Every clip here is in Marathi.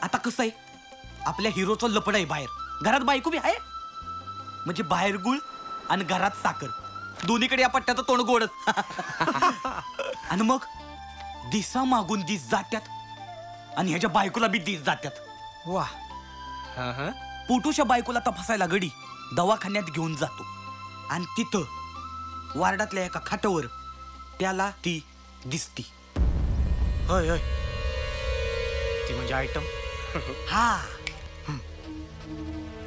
आता कसं आहे, आपल्या हिरोचं लपड आहे बाहेर, घरात बायको बी आहे, म्हणजे बाहेर गुळ आणि घरात साखर, दोन्हीकडे या पट्ट्याचं तोंड गोडच. आणि मग दिसा मागून दिस जात्यात आणि ह्याच्या बायकोला बी दिस जात्यात. वा. पोटूच्या बायकोला तपासायला गडी दवाखान्यात घेऊन जातो आणि तिथं वार्डातल्या एका खाटावर त्याला ती दिसती. होय होय, ती म्हणजे आयटम. हा.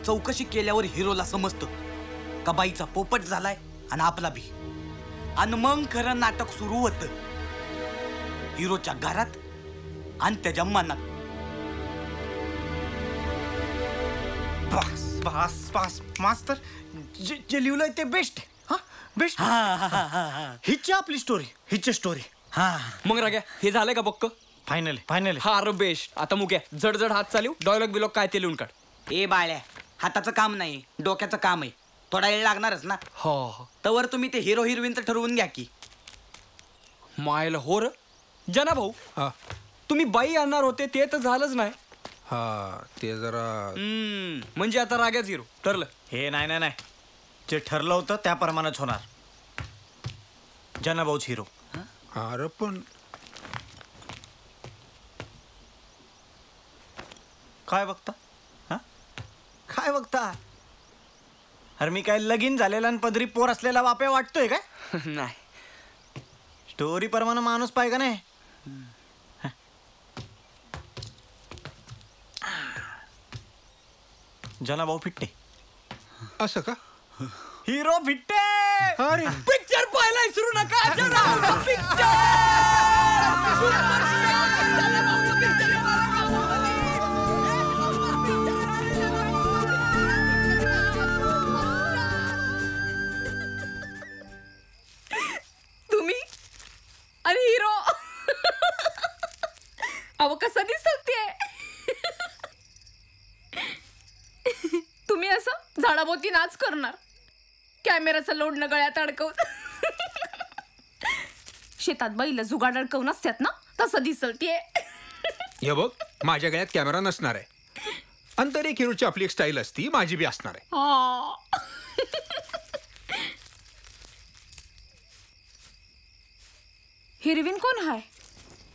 चौकशी केल्यावर हिरोला समजतं का बाईचा पोपट झालाय आणि आपला बी. आणि मग खरं नाटक सुरू होतं हिरोच्या घरात आणि त्याच्या मनात. बस बस बस मास्तर, जे लिहिलंय ते बेस्ट. हा बेस्ट. हिची आपली स्टोरी, हिची स्टोरी. हा. मग राग्या हे झालंय का बक्क? Final final. हा अरे बेस्ट. आता मुक्या जड जड हात चालू, डायलॉग बिलॉग काय ते लिहून काढ. ए बाळ्या, हाताचं काम नाही, डोक्याचं काम आहे, थोडा वेळ लागणारच ना. हो तवर तुम्ही ते हिरो हिरोईनचं ठरवून घ्या की. मायला हो र जना भाऊ, तुम्ही बाई आणणार होते ते तर झालंच नाही. हा ते जरा म्हणजे आता राग्याच हिरो ठरलं. हे नाही नाही नाही, जे ठरलं होतं त्याप्रमाणेच होणार. जनाभाऊच हिरो. अरे पण काय बघता? हा काय बघता? अरे मी काय लगीन झालेला आणि पदरी पोर असलेला बाप्या वाटतोय काय? नाही, स्टोरी प्रमाणे माणूस पाहिजे का नाही? जनाभाऊ फिट्टे. असं का? हिरो फिट्टे. अरे पिक्चर पाहायला विसरू नका. तुम्ही आणि हिरो अहो कसं दिसते. तुम्ही असं झाडाभोवती नाच करणार, कॅमेराचं लोडणं गळ्यात अडकवून. शेतात बैल जुगाड अडकवून असतात ना, तसं दिसते. हे बघ, माझ्या गळ्यात कॅमेरा नसणार आहे. अंतर एक हिरोची आपली एक स्टाईल असती, माझी बी असणार आहे. हिरवीन कोण हाय?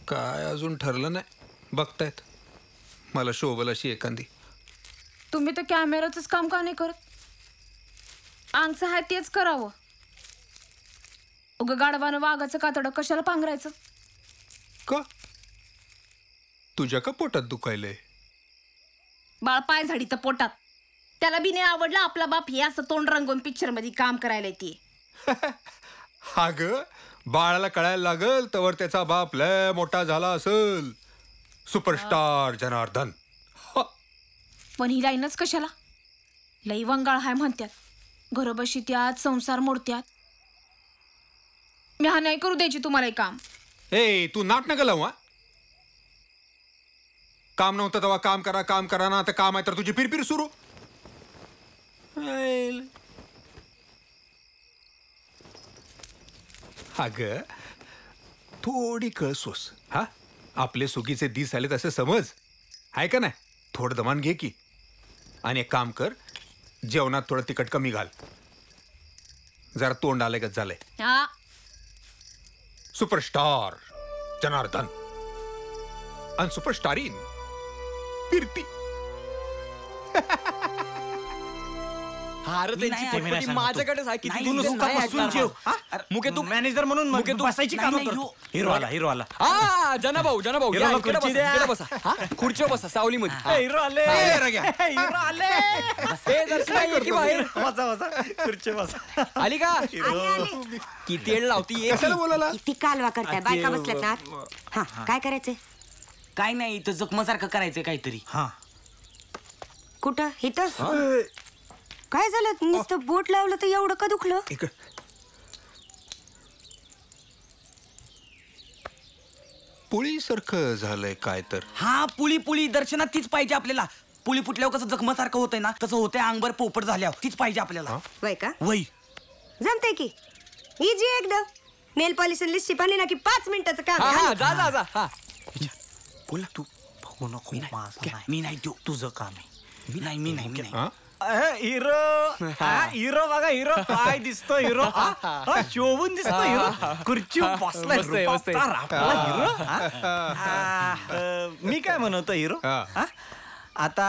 काय अजून ठरलं नाही, बघतायत. मला शोभल अशी एखादी. तुम्ही तर कॅमेराचंच काम का नाही करत? आमचं हाय तेच करावं. उग गाढवानं वाघाचं कातडं कशाला पांघरायचं? का तुझ्या का पोटात दुखायलंय? बाळ पाय झाडी तर पोटात. त्याला बी नाही आवडलं आपला बाप हे असं तोंड रंगवून पिक्चर मध्ये काम करायला येते. हा ग, बाळाला कळायला लागल तवर त्याचा बाप लय मोठा झाला असल. सुपरस्टार जनार्दन. पण ही लाईनच कशाला? लई वंगाळ हाय म्हणत्यात, घर बशित्यात, संसार मोडत्यात. मी हा नाही करू द्यायची तुम्हाला हे काम. ए तू नाट नका लावू. हा काम नव्हतं तेव्हा काम करा, काम करा ना. आता काम आहे तर तुझी पिरपिर सुरू. अग थोडी कळसोस. हा आपले सुगीचे दिस आले तसे समज, आहे का नाही? थोडं दमान घे की. आणि एक काम कर, जेवणात थोडं तिखट कमी घाल. जरा तोंड आलंय गच झालंय. सुपरस्टार जनार्दन आणि सुपरस्टारीन कीर्ती. माझ्याकडेच आहे. किती तू नुसता बसून जेव. मुके तू मॅनेजर म्हणून मुके तू बसायची काम करतो. हिरो आला, हिरो आला. हा जनाभाऊ जनाभाऊ हिरोला या, इकडे खुर्ची बसा, द्या. इकडे बसा. खुर्चीवर बसा सावलीमध्ये. हिरो आले, हिरो आले. ए, दर्शना, ये की बाहेर. बसा बसा, खुर्ची बसा. आली का? किती वेळ लावती ये. कशाला बोलायला? किती कालवा करताय, बायका बसल्यात ना. हा काय करायचंय? काय नाही, इथं जखमासारखं करायचंय काहीतरी. हा कुठं? इथं काय झालं? नुसतं बोट लावलं तर एवढं का दुखलं? पोळीसारखं झालंय काय तर. हा पुळी पुळी दर्शनात तीच पाहिजे आपल्याला. पुळी फुटल्यावर कसं जखमासारखं होतंय ना, तसं होतंय अंगभर पोपट झाल्यावर. तीच पाहिजे आपल्याला. वय का? वय जमतंय की. इजी एकदम. नेल पॉलिश लिस्टिप आणली ना की 5 मिनिटाचं काम हा आहे. हा जा जा जा. हा बोला तू. नको नको माझं नाही. मी नाही देऊ तुझं काम आहे. मी नाही हा? हिरो हिरो बघा हिरो काय दिसतो हिरो शोभून दिसतो हिरो खुर्ची बसलाय मस्त आहे, मस्त आहे. रुपावतार आपला हिरो मी काय म्हणतो हिरो हा. हा? आता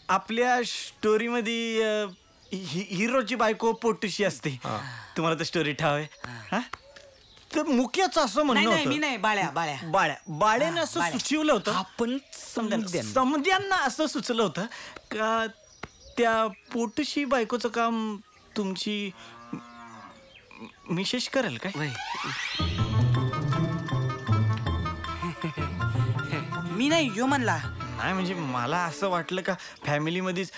आपल्या स्टोरी मध्ये हिरोची बायको पोटूशी असते तुम्हाला तर स्टोरी ठाव आहे तर मुख्यच असं म्हणणं मी होतं नाही बाळ्या बाळ्यानं असं बाळ्या. सुचवलं होतं आपण समद्यांना असं सुचलं होतं का त्या पोटशी बायकोचं काम तुमची मिसेस करेल काय वय. मी नाही यो म्हणला नाही म्हणजे मला असं वाटलं का फॅमिलीमध्येच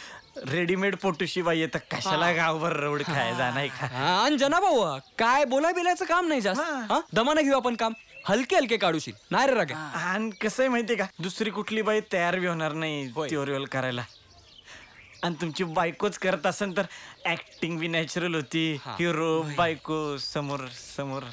रेडीमेड पोटुशी बाई येतं कशाला गावभर रोड खायचा नाही का आणि जना भाऊ काय बोलाय बिलायचं काम नाही जास्त हा. हा? दमानं घेऊ आपण काम हलके हलके काढूशील नाही रे रागे आणि कसं आहे माहितीये का दुसरी कुठली बाई तयार बी होणार नाही थिओरियल करायला आणि तुमची बायकोच करत असेल तर ऍक्टिंग बी नॅचरल होती हिरो बायको समोर समोर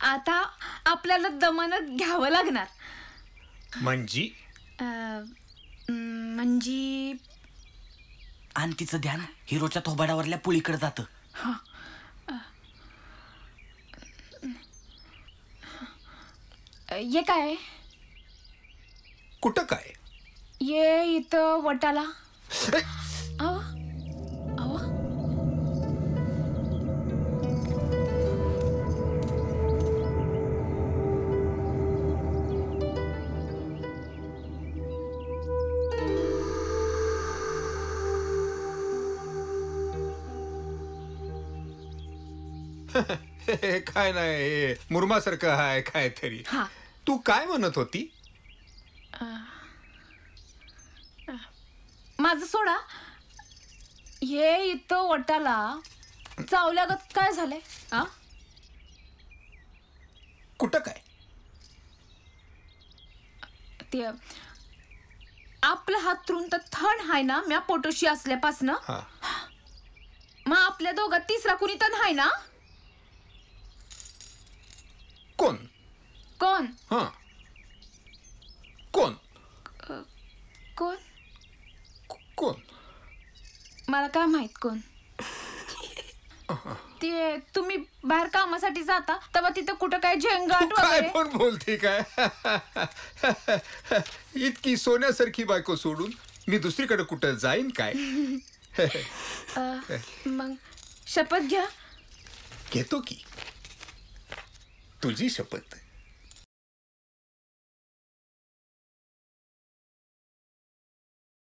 आता आपल्याला दमानं घ्यावं लागणार म्हणजे म्हणजे आणि तिचं ध्यान हिरोच्या थोबाडावरल्या पुळीकडे जातं. ये काय कुठं काय ये इथं वटाला अहो अहो हे काय नाही हे मुरमासारखं आहे काय तरी हा. तू काय म्हणत होती माझं सोडा हे इथं वटाला चावल्यागत काय झालंय आ कुठं काय ते आपला हात तर थण हाय ना म्या पोटोशी असल्यापासनं हा मग आपल्या दोघात तिसरा कुणी तर हाय ना कोण कोण हा कोण कोण कोण मला काय माहित कोण ते तुम्ही बाहेर कामासाठी जाता तेव्हा तिथं कुठं काय झेंगाट काय वगैरे पण बोलते काय इतकी सोन्यासारखी बायको सोडून मी दुसरीकडे कुठं जाईन काय मग शपथ घ्या घेतो की तुझी शपथ